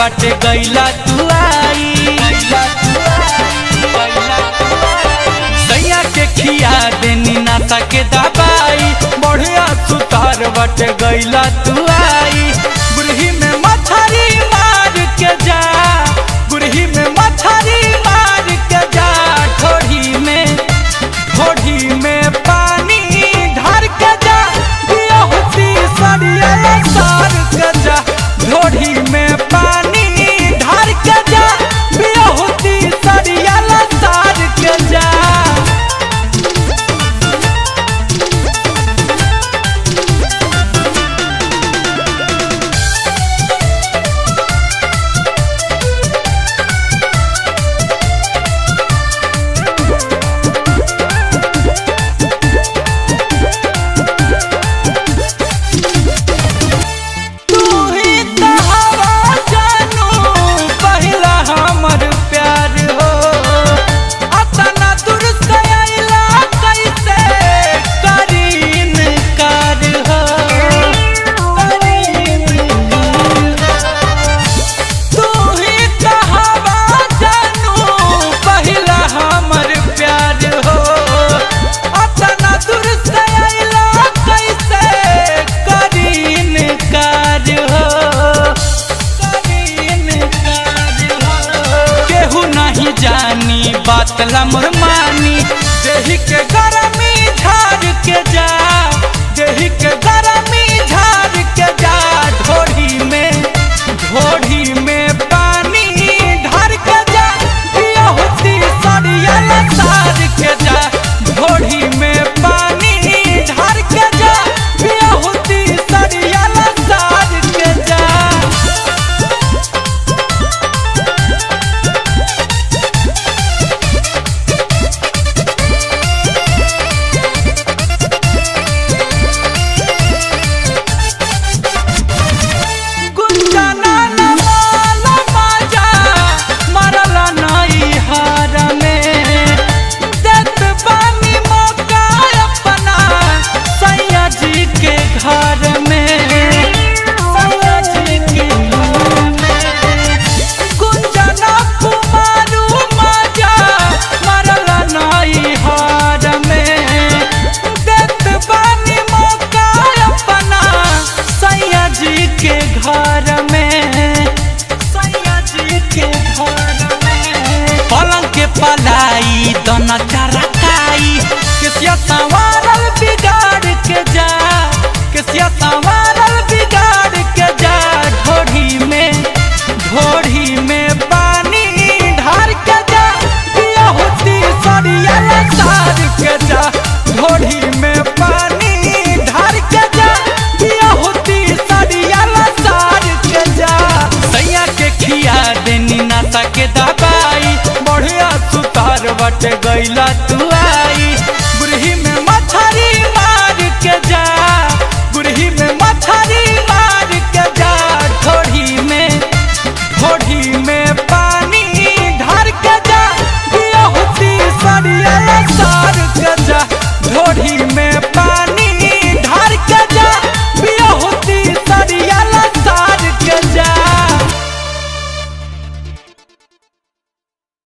बाटे गैला तू आई। सैया के खिया देनी नाता के दबाई, बढ़िया सुतार बाटे गैला तू आई। गुरही में मछरी मार के जा, गुरही में मछरी मार के जा, ढोढ़ी में पानी ढार के जा, बियाहुती सरिया सार के जा। ढोढ़ी में पानी ढार के जा, बियाहुती सरिया सार के जा। बातला मुरमानी देही के गरमी झाड़ के जा, देही के गरमी झाड़ के जा। ढोढ़ी में पानी ढार के जा, बियाहुती सरिया सार के जा। ढोढ़ी में पानी ढार के जा, बियाहुती सरिया सार के जा। पलाई दोना चरकाई, किसिया संवारल बिगाड़ के जा, किसिया संवारल बिगाड़ के जा। ढोढ़ी में पानी ढार के जा, बियाहुती सरिया सार के जा। ढोढ़ी में पानी ढार के जा, बियाहुती सरिया सार के जा। सैया के खिया देनी नाता के दबाई, बढ़िया सुतार बाटे गैला तू